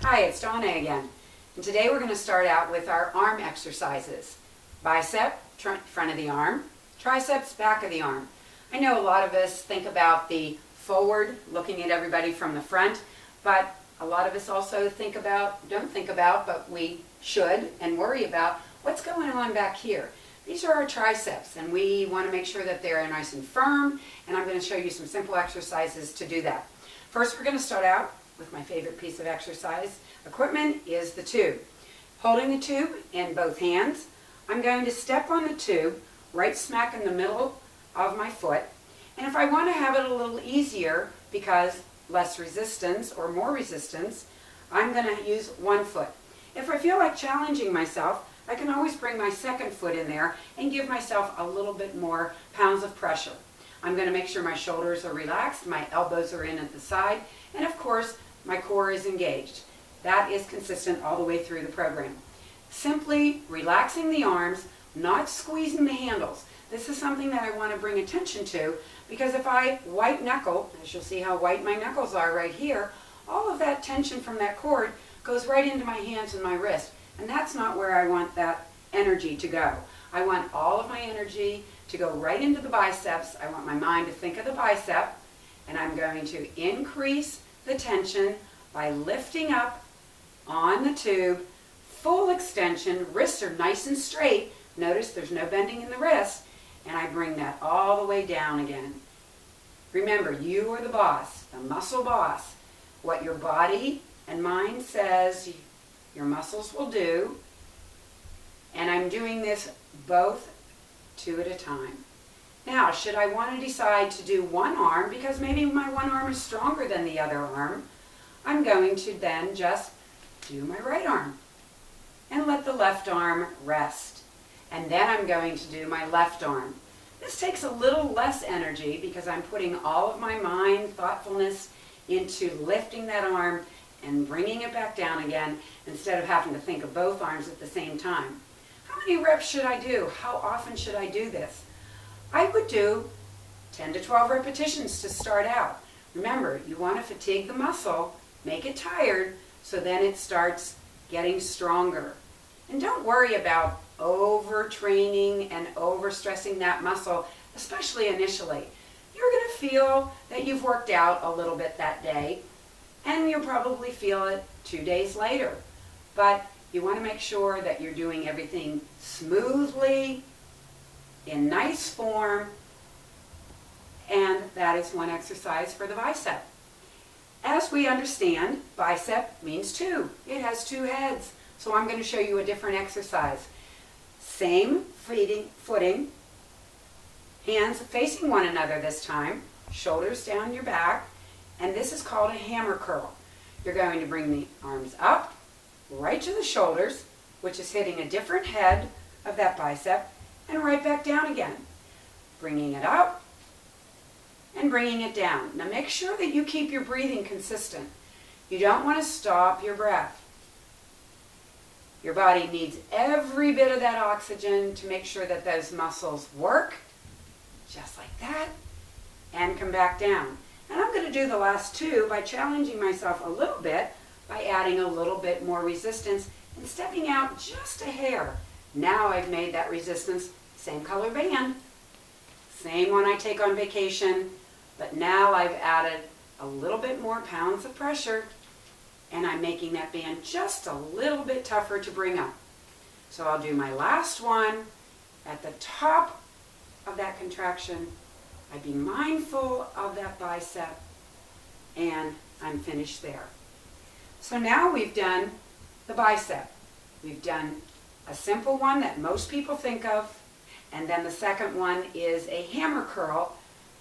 Hi, it's Donna again. And today we're going to start out with our arm exercises. Bicep, front of the arm, triceps, back of the arm. I know a lot of us think about the forward, looking at everybody from the front, but a lot of us also don't think about, but we should and worry about what's going on back here. These are our triceps, and we want to make sure that they're nice and firm, and I'm going to show you some simple exercises to do that. First, we're going to start out with my favorite piece of exercise equipment is the tube. Holding the tube in both hands, I'm going to step on the tube right smack in the middle of my foot, and if I want to have it a little easier because less resistance or more resistance, I'm going to use one foot. If I feel like challenging myself, I can always bring my second foot in there and give myself a little bit more pounds of pressure. I'm going to make sure my shoulders are relaxed, my elbows are in at the side, and of course, my core is engaged. That is consistent all the way through the program. Simply relaxing the arms, not squeezing the handles. This is something that I want to bring attention to because if I white knuckle, as you'll see how white my knuckles are right here, all of that tension from that cord goes right into my hands and my wrist. And that's not where I want that energy to go. I want all of my energy to go right into the biceps. I want my mind to think of the bicep, and I'm going to increase the tension by lifting up on the tube, full extension, wrists are nice and straight. Notice there's no bending in the wrist, and I bring that all the way down again. Remember, you are the boss, the muscle boss. What your body and mind says, your muscles will do, and I'm doing this both two at a time. Now, should I want to decide to do one arm, because maybe my one arm is stronger than the other arm, I'm going to then just do my right arm and let the left arm rest. And then I'm going to do my left arm. This takes a little less energy because I'm putting all of my mind, thoughtfulness into lifting that arm and bringing it back down again instead of having to think of both arms at the same time. How many reps should I do? How often should I do this? I would do 10 to 12 repetitions to start out. Remember, you want to fatigue the muscle, make it tired, so then it starts getting stronger. And don't worry about overtraining and overstressing that muscle, especially initially. You're going to feel that you've worked out a little bit that day, and you'll probably feel it 2 days later. But you want to make sure that you're doing everything smoothly, in nice form, and that is one exercise for the bicep. As we understand, bicep means two. It has two heads. So I'm going to show you a different exercise. Same footing, hands facing one another this time, shoulders down your back, and this is called a hammer curl. You're going to bring the arms up, right to the shoulders, which is hitting a different head of that bicep, and right back down again. Bringing it up and bringing it down. Now make sure that you keep your breathing consistent. You don't want to stop your breath. Your body needs every bit of that oxygen to make sure that those muscles work, just like that, and come back down. And I'm going to do the last two by challenging myself a little bit by adding a little bit more resistance and stepping out just a hair. Now I've made that resistance same color band, same one I take on vacation, but now I've added a little bit more pounds of pressure, and I'm making that band just a little bit tougher to bring up. So I'll do my last one at the top of that contraction. I'd be mindful of that bicep, and I'm finished there. So now we've done the bicep. We've done a simple one that most people think of, and then the second one is a hammer curl,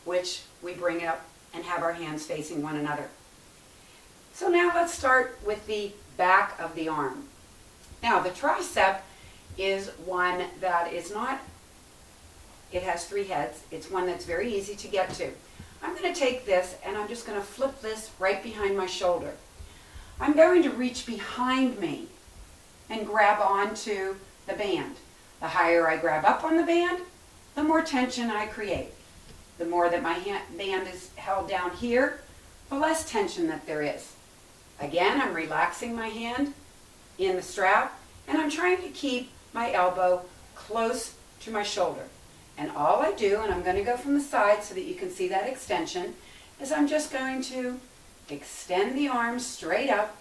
which we bring up and have our hands facing one another. So now let's start with the back of the arm. Now the tricep is one that is not, it has three heads. It's one that's very easy to get to. I'm going to take this and I'm just going to flip this right behind my shoulder. I'm going to reach behind me and grab onto the band. The higher I grab up on the band, the more tension I create. The more that my band is held down here, the less tension that there is. Again, I'm relaxing my hand in the strap, and I'm trying to keep my elbow close to my shoulder. And all I do, and I'm going to go from the side so that you can see that extension, is I'm just going to extend the arm straight up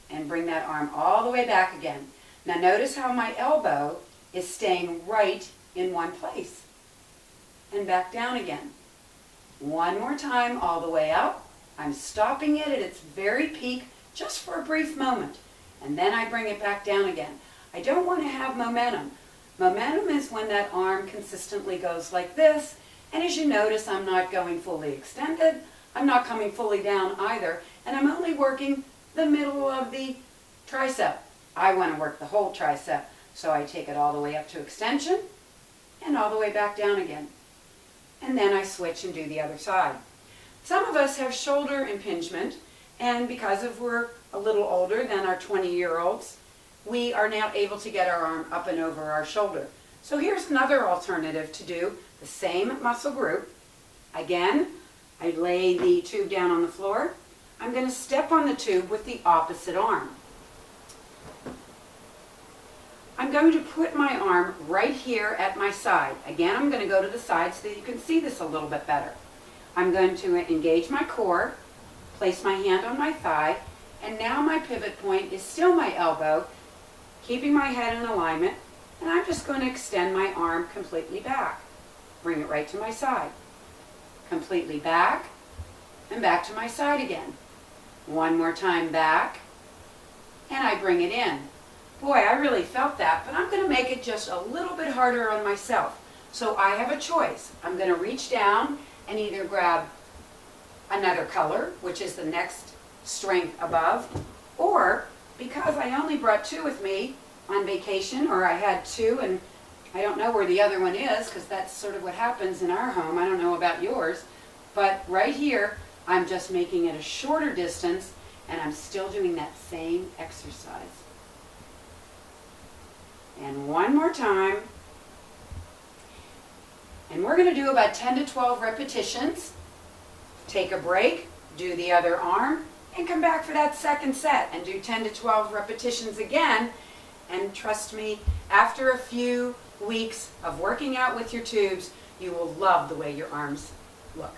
and bring that arm all the way back again. Now notice how my elbow is staying right in one place. And back down again. One more time all the way up. I'm stopping it at its very peak just for a brief moment. And then I bring it back down again. I don't want to have momentum. Momentum is when that arm consistently goes like this. And as you notice, I'm not going fully extended. I'm not coming fully down either. And I'm only working the middle of the tricep. I want to work the whole tricep. So I take it all the way up to extension and all the way back down again. And then I switch and do the other side. Some of us have shoulder impingement, and because we're a little older than our 20-year-olds, we are now able to get our arm up and over our shoulder. So here's another alternative to do the same muscle group. Again, I lay the tube down on the floor. I'm going to step on the tube with the opposite arm. I'm going to put my arm right here at my side. Again, I'm going to go to the side so that you can see this a little bit better. I'm going to engage my core, place my hand on my thigh, and now my pivot point is still my elbow, keeping my head in alignment, and I'm just going to extend my arm completely back. Bring it right to my side. Completely back, and back to my side again. One more time back, and I bring it in. Boy, I really felt that, but I'm going to make it just a little bit harder on myself. So I have a choice. I'm going to reach down and either grab another color, which is the next strength above, or because I only brought two with me on vacation, or I had two and I don't know where the other one is because that's sort of what happens in our home. I don't know about yours, but right here I'm just making it a shorter distance and I'm still doing that same exercise. And one more time. And we're going to do about 10 to 12 repetitions. Take a break, do the other arm, and come back for that second set and do 10 to 12 repetitions again. And trust me, after a few weeks of working out with your tubes, you will love the way your arms look.